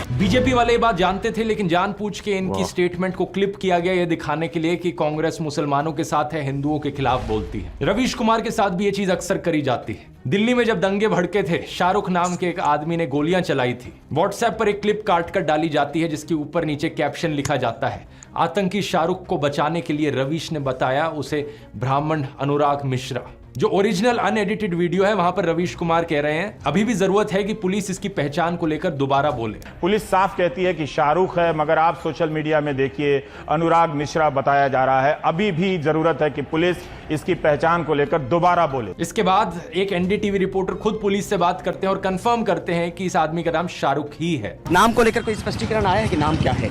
बीजेपी वाले ये बात जानते थे, लेकिन जानबूझ के इनकी स्टेटमेंट को क्लिप किया गया ये दिखाने के लिए कि कांग्रेस मुसलमानों के साथ है, हिंदुओं के खिलाफ बोलती है। रवीश कुमार के साथ भी ये चीज अक्सर करी जाती है। दिल्ली में जब दंगे भड़के थे, शाहरुख नाम के एक आदमी ने गोलियां चलाई थी। व्हाट्सएप पर एक क्लिप काट कर डाली जाती है जिसके ऊपर नीचे कैप्शन लिखा जाता है, आतंकी शाहरुख को बचाने के लिए रवीश ने बताया उसे ब्राह्मण अनुराग मिश्रा। जो ओरिजिनल अनएडिटेड वीडियो है वहां पर रवीश कुमार कह रहे हैं अभी भी जरूरत है कि पुलिस इसकी पहचान को लेकर दोबारा बोले। पुलिस साफ कहती है कि शाहरुख है, मगर आप सोशल मीडिया में देखिए अनुराग मिश्रा बताया जा रहा है। अभी भी जरूरत है कि पुलिस इसकी पहचान को लेकर दोबारा बोले। इसके बाद एक एनडीटीवी रिपोर्टर खुद पुलिस से बात करते हैं और कंफर्म करते हैं कि इस आदमी का नाम शाहरुख ही है। नाम को लेकर कोई स्पष्टीकरण आया है कि नाम क्या है?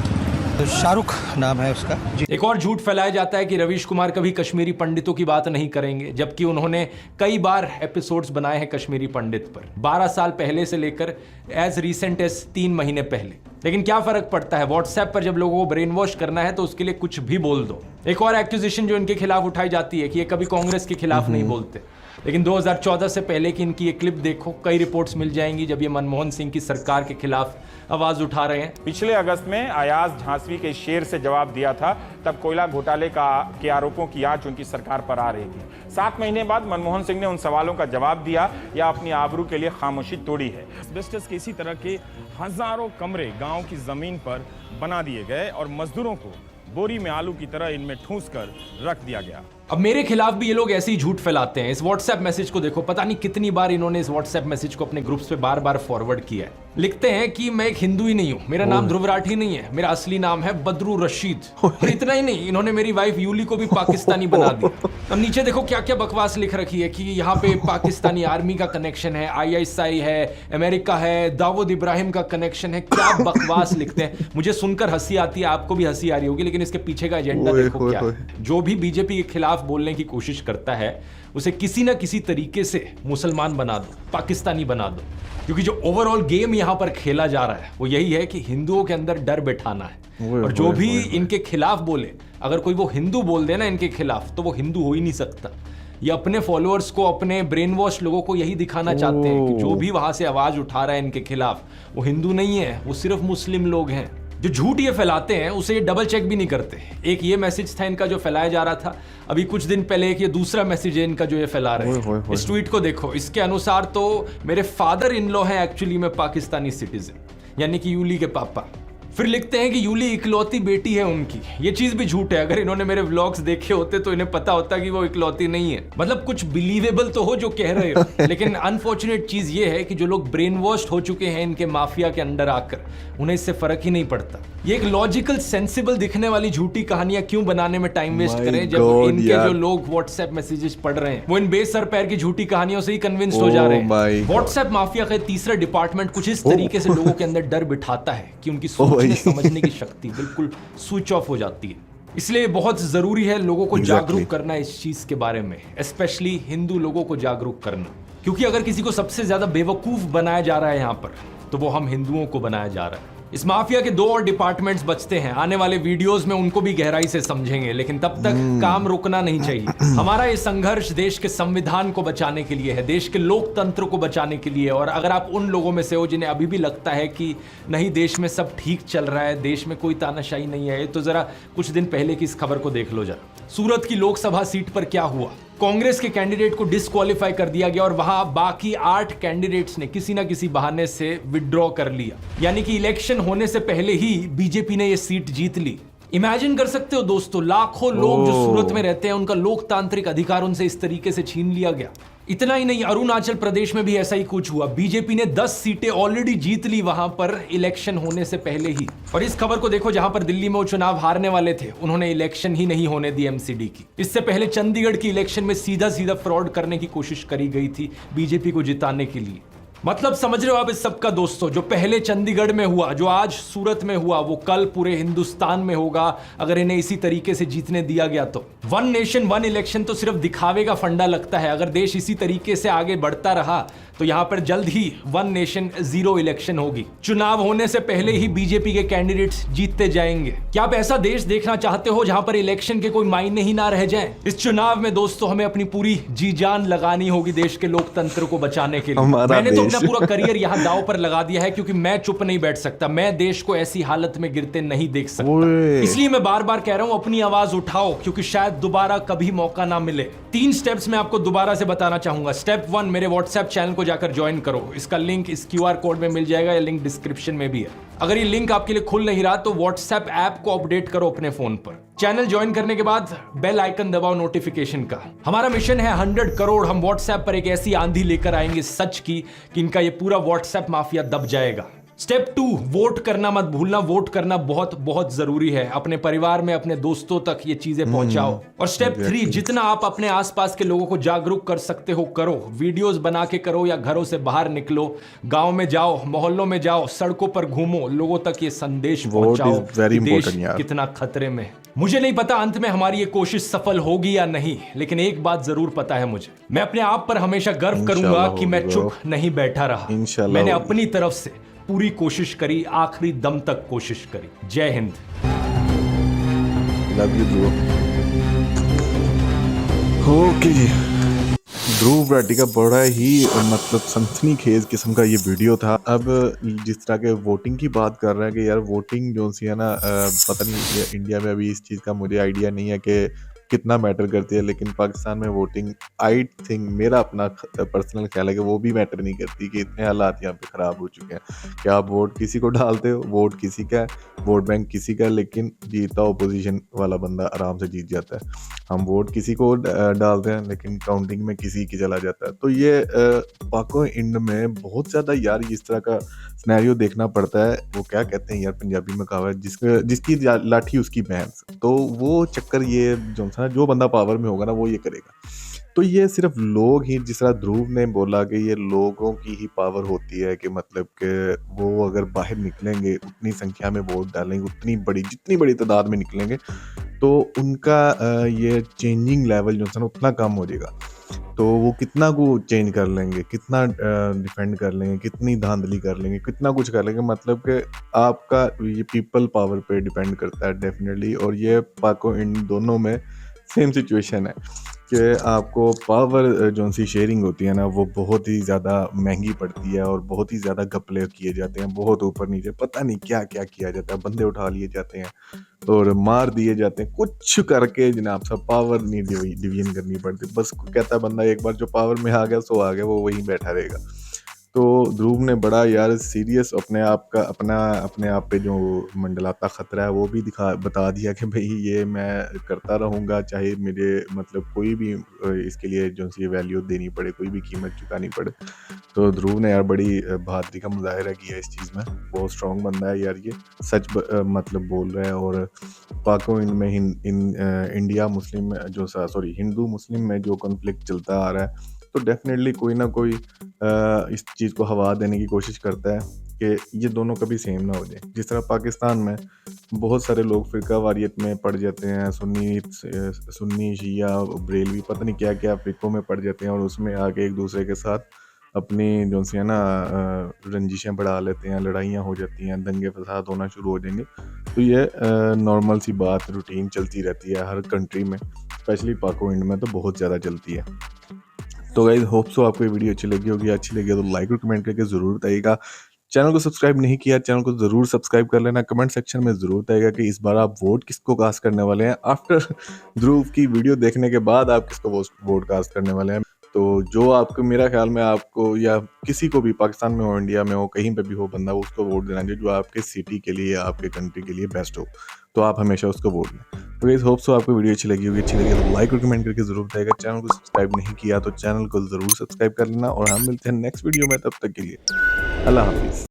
तो शाहरुख नाम है उसका। एक और झूठ फैलाया जाता है कि रवीश कुमार कभी कश्मीरी पंडितों की बात नहीं करेंगे, जबकि उन्होंने कई बार एपिसोड्स बनाए हैं कश्मीरी पंडित पर, 12 साल पहले से लेकर एज रिसेंट एज 3 महीने पहले। लेकिन क्या फर्क पड़ता है, व्हाट्सएप पर जब लोगों को ब्रेन वॉश करना है तो उसके लिए कुछ भी बोल दो। एक और एक्यूजेशन जो इनके खिलाफ उठाई जाती है कि ये कभी कांग्रेस के खिलाफ नहीं बोलते, लेकिन 2014 से पहले की इनकी ये क्लिप देखो, कई रिपोर्ट्स मिल जाएंगी जब ये मनमोहन सिंह की सरकार के खिलाफ आवाज उठा रहे हैं। पिछले अगस्त में अयाज झांसी के शेर से जवाब दिया था, तब कोयला घोटाले के आरोपों की आंच उनकी सरकार पर आ रही थी। 7 महीने बाद मनमोहन सिंह ने उन सवालों का जवाब दिया या अपनी आबरू के लिए खामोशी तोड़ी है। एस्बेस्टस के इसी तरह के हजारों कमरे गांव की जमीन पर बना दिए गए और मजदूरों को बोरी में आलू की तरह इनमें ठूंस कर रख दिया गया। अब मेरे खिलाफ भी ये लोग ऐसे ही झूठ फैलाते हैं। इस व्हाट्सएप मैसेज को देखो, पता नहीं कितनी बार इन्होंने इस व्हाट्सएप मैसेज को अपने ग्रुप्स पे बार बार फॉरवर्ड किया है। लिखते हैं कि मैं एक हिंदू ही नहीं हूं, मेरा नाम ध्रुव राठी नहीं है, मेरा असली नाम है बदरू रशीद। और इतना ही नहीं, इन्होंने मेरी वाइफ यूली को भी पाकिस्तानी बना दिया। अब नीचे देखो क्या क्या बकवास लिख रखी है कि यहाँ पे पाकिस्तानी आर्मी का कनेक्शन है, ISI है, अमेरिका है, दाऊद इब्राहिम का कनेक्शन है। क्या बकवास लिखते हैं, मुझे सुनकर हंसी आती है, आपको भी हंसी आ रही होगी, लेकिन इसके पीछे का एजेंडा देखो क्या है। जो भी बीजेपी के खिलाफ बोलने की कोशिश करता है उसे किसी ना किसी तरीके से मुसलमान बना दो, पाकिस्तानी बना दो, क्योंकि जो ओवरऑल गेम यहां पर खेला जा रहा है वो यही है कि हिंदुओं के अंदर डर बैठाना है। और जो भी इनके खिलाफ बोले, अगर कोई वो हिंदू बोल दे ना इनके खिलाफ, तो वो हिंदू हो ही नहीं सकता। ये अपने फॉलोअर्स को, अपने ब्रेन वॉश लोगों को यही दिखाना चाहते हैं कि जो भी वहां से आवाज उठा रहा है इनके खिलाफ वो हिंदू नहीं है, वो सिर्फ मुस्लिम लोग हैं। जो झूठ ये फैलाते हैं उसे ये डबल चेक भी नहीं करते। एक ये मैसेज था इनका जो फैलाया जा रहा था, अभी कुछ दिन पहले एक ये दूसरा मैसेज है इनका जो ये फैला रहे हैं। इस ट्वीट को देखो, इसके अनुसार तो मेरे फादर इन लॉ है एक्चुअली में पाकिस्तानी सिटीजन, यानी कि यूली के पापा। फिर लिखते हैं कि यूली इकलौती बेटी है उनकी। ये चीज भी झूठ है। अगर इन्होंने मेरे व्लॉग्स देखे होते तो इन्हें पता होता कि वो इकलौती नहीं है। मतलब कुछ बिलीवेबल तो हो जो कह रहे हो, लेकिन अनफॉर्चुनेट चीज ये है कि जो लोग ब्रेन वॉश्ड हो चुके हैं इनके माफिया के अंडर आकर, उन्हें इससे फर्क ही नहीं पड़ता। ये एक लॉजिकल सेंसिबल दिखने वाली झूठी कहानियां क्यों बनाने में टाइम वेस्ट करें, जब इनके जो लोग व्हाट्सएप मैसेजेस पढ़ रहे हैं वो इन बेसर पैर की झूठी कहानियों से ही कन्विंस्ड हो जा रहे हैं। व्हाट्सएप माफिया का तीसरा डिपार्टमेंट कुछ इस तरीके से लोगों के अंदर डर बिठाता है कि उनकी सोचने समझने की शक्ति बिल्कुल स्विच ऑफ हो जाती है। इसलिए बहुत जरूरी है लोगों को जागरूक करना इस चीज के बारे में, स्पेशली हिंदू लोगों को जागरूक करना, क्योंकि अगर किसी को सबसे ज्यादा बेवकूफ बनाया जा रहा है यहाँ पर, तो वो हम हिंदुओं को बनाया जा रहा है। इस माफिया के 2 और डिपार्टमेंट्स बचते हैं। आने वाले वीडियोस में उनको भी गहराई से समझेंगे, लेकिन तब तक काम रुकना नहीं चाहिए। हमारा ये संघर्ष देश के संविधान को बचाने के लिए है, देश के लोकतंत्र को बचाने के लिए। और अगर आप उन लोगों में से हो जिन्हें अभी भी लगता है कि नहीं देश में सब ठीक चल रहा है, देश में कोई तानाशाही नहीं है, तो जरा कुछ दिन पहले की इस खबर को देख लो जरा। सूरत की लोकसभा सीट पर क्या हुआ, कांग्रेस के कैंडिडेट को डिस्क्वालीफाई कर दिया गया और वहां बाकी 8 कैंडिडेट्स ने किसी ना किसी बहाने से विड्रॉ कर लिया, यानी कि इलेक्शन होने से पहले ही बीजेपी ने यह सीट जीत ली। इमेजिन कर सकते हो दोस्तों, लाखों लोग जो सूरत में रहते हैं उनका लोकतांत्रिक अधिकार उनसे इस तरीके से छीन लिया गया। इतना ही नहीं, अरुणाचल प्रदेश में भी ऐसा ही कुछ हुआ। बीजेपी ने 10 सीटें ऑलरेडी जीत ली वहां पर इलेक्शन होने से पहले ही। और इस खबर को देखो, जहां पर दिल्ली में वो चुनाव हारने वाले थे, उन्होंने इलेक्शन ही नहीं होने दी एमसीडी की। इससे पहले चंडीगढ़ की इलेक्शन में सीधा सीधा फ्रॉड करने की कोशिश करी गई थी बीजेपी को जिताने के लिए। मतलब समझ रहे हो आप इस सबका दोस्तों? जो पहले चंडीगढ़ में हुआ, जो आज सूरत में हुआ, वो कल पूरे हिंदुस्तान में होगा अगर इन्हें इसी तरीके से जीतने दिया गया तो। वन नेशन वन इलेक्शन तो सिर्फ दिखावे का फंडा लगता है। अगर देश इसी तरीके से आगे बढ़ता रहा तो यहां पर जल्द ही वन नेशन जीरो इलेक्शन होगी। चुनाव होने से पहले ही बीजेपी के कैंडिडेट्स जीतते जाएंगे। क्या आप ऐसा देश देखना चाहते हो जहां पर इलेक्शन के कोई मायने ही ना रह जाएं? इस चुनाव में दोस्तों हमें अपनी पूरी जी जान लगानी होगी देश के लोकतंत्र को बचाने के लिए। मैंने तो अपना पूरा करियर यहां दांव पर लगा दिया है, क्योंकि मैं चुप नहीं बैठ सकता। मैं देश को ऐसी हालत में गिरते नहीं देख सकता। इसलिए मैं बार बार कह रहा हूं, अपनी आवाज उठाओ, क्योंकि शायद दोबारा कभी मौका ना मिले। 3 स्टेप्स मैं आपको दोबारा से बताना चाहूंगा। स्टेप 1, मेरे व्हाट्सएप चैनल को जाकर ज्वाइन करो। इसका लिंक इस QR कोड में मिल जाएगा, या लिंक डिस्क्रिप्शन में भी है। अगर ये लिंक आपके लिए खुल नहीं रहा तो व्हाट्सएप ऐप को अपडेट करो अपने फोन पर। चैनल ज्वाइन करने के बाद बेल आइकन दबाओ नोटिफिकेशन का। हमारा मिशन है 100 करोड़। हम व्हाट्सएप पर एक ऐसी आंधी लेकर आएंगे सच की कि इनका ये पूरा व्हाट्सएप माफिया दब जाएगा। स्टेप 2, वोट करना मत भूलना। वोट करना बहुत बहुत जरूरी है। अपने परिवार में, अपने दोस्तों तक ये चीजें पहुंचाओ। और स्टेप 3, जितना आप अपने आसपास के लोगों को जागरूक कर सकते हो करो। वीडियोस बना के करो, या घरों से बाहर निकलो, गांव में जाओ, मोहल्लों में जाओ, सड़कों पर घूमो, लोगों तक ये संदेश पहुंचाओ कि देश कितना खतरे में। मुझे नहीं पता अंत में हमारी ये कोशिश सफल होगी या नहीं, लेकिन एक बात जरूर पता है मुझे, मैं अपने आप पर हमेशा गर्व करूंगा कि मैं चुप नहीं बैठा रहा। मैंने अपनी तरफ से पूरी कोशिश करी, आखिरी दम तक कोशिश करी। जय Hind. Love you bro. Okay जी, ध्रुव राठी का बड़ा ही मतलब सनसनीखेज किस्म का ये वीडियो था। अब जिस तरह के वोटिंग की बात कर रहे हैं कि यार वोटिंग जो सी है ना, पता नहीं इंडिया में अभी इस चीज़ का मुझे आइडिया नहीं है कि कितना मैटर करती है, लेकिन पाकिस्तान में वोटिंग आई थिंक, मेरा अपना पर्सनल ख्याल है कि वो भी मैटर नहीं करती कि इतने हालात यहाँ पे ख़राब हो चुके हैं कि आप वोट किसी को डालते हो, वोट किसी का है, वोट बैंक किसी का है, लेकिन जीतता ओपोजिशन वाला बंदा आराम से जीत जाता है। हम वोट किसी को डालते हैं लेकिन काउंटिंग में किसी की चला जाता है। तो ये पाको इंड में बहुत ज़्यादा यार इस तरह का सिनेरियो देखना पड़ता है। वो क्या कहते हैं यार पंजाबी में कहावत, जिसकी लाठी उसकी भैंस। तो वो चक्कर ये जो बंदा पावर में होगा ना वो ये करेगा। तो ये सिर्फ लोग ही, जिस तरह ध्रुव ने बोला कि ये लोगों की ही पावर होती है कि मतलब कि वो अगर बाहर निकलेंगे, उतनी संख्या में वोट डालेंगे, जितनी बड़ी तादाद में निकलेंगे तो उनका ये चेंजिंग लेवल जो है ना उतना कम हो जाएगा। तो वो कितना को चेंज कर लेंगे, कितना डिफेंड कर लेंगे, कितनी धांधली कर लेंगे, कितना कुछ कर लेंगे। मतलब कि आपका ये पीपल पावर पे डिपेंड करता है डेफिनेटली। और ये पाको इन दोनों में सेम सिचुएशन है कि आपको पावर जो सी शेयरिंग होती है ना वो बहुत ही ज़्यादा महंगी पड़ती है और बहुत ही ज़्यादा घपले किए जाते हैं, बहुत ऊपर नीचे पता नहीं क्या क्या किया जाता है। बंदे उठा लिए जाते हैं और मार दिए जाते हैं, कुछ करके जनाब साहब पावर नहीं डिवीजन करनी पड़ती। बस कहता है बंदा एक बार जो पावर में आ गया सो आ गया, वो वहीं बैठा रहेगा। तो ध्रुव ने बड़ा यार सीरियस अपने आप पे जो मंडलाता खतरा है वो भी बता दिया कि भाई ये मैं करता रहूँगा, चाहे मेरे मतलब कोई भी इसके लिए जो सी वैल्यू देनी पड़े, कोई भी कीमत चुकानी पड़े। तो ध्रुव ने यार बड़ी बहादुरी का मुजाहिरा किया इस चीज़ में। बहुत स्ट्रॉन्ग बंदा है यार, ये सच मतलब बोल रहा है। और पाको में इंडिया मुस्लिम हिंदू मुस्लिम में जो कॉन्फ्लिक्ट चलता आ रहा है, तो डेफिनेटली कोई ना कोई इस चीज़ को हवा देने की कोशिश करता है कि ये दोनों कभी सेम ना हो जाए। जिस तरह पाकिस्तान में बहुत सारे लोग फ़िरका वारियत में पड़ जाते हैं, सुन्नी शिया बरेलवी पता नहीं क्या क्या फ़िरकों में पड़ जाते हैं, और उसमें आके एक दूसरे के साथ अपनी जो सी है ना रंजिशें बढ़ा लेते हैं, लड़ाइयाँ हो जाती हैं, दंगे फसाद होना शुरू हो जाएंगे। तो ये नॉर्मल सी बात, रूटीन चलती रहती है हर कंट्री में, स्पेशली पाको इंड में तो बहुत ज़्यादा चलती है। तो गाइस होप सो आपको ये वीडियो अच्छी लगी होगी। अच्छी लगी तो लाइक और कमेंट करके ज़रूर बताइएगा। चैनल को सब्सक्राइब नहीं किया, चैनल को ज़रूर सब्सक्राइब कर लेना। कमेंट सेक्शन में ज़रूर बताइएगा कि इस बार आप वोट किसको कास्ट करने वाले हैं। आफ्टर ध्रुव की वीडियो देखने के बाद आप किसको वोट कास्ट करने वाले हैं। तो जो आपको, मेरा ख्याल में आपको या किसी को भी, पाकिस्तान में हो, इंडिया में हो, कहीं पे भी हो बंदा, उसको वोट देना चाहिए जो आपके सिटी के लिए, आपके कंट्री के लिए बेस्ट हो। तो आप हमेशा उसको वोट दें। तो गाइस होप सो आपको वीडियो अच्छी लगी होगी, अच्छी लगी तो लाइक और कमेंट करके जरूर बताइएगा। चैनल को सब्सक्राइब नहीं किया तो चैनल को जरूर सब्सक्राइब कर लेना और हम मिलते हैं नेक्स्ट वीडियो में, तब तक के लिए अल्लाह हाफिज।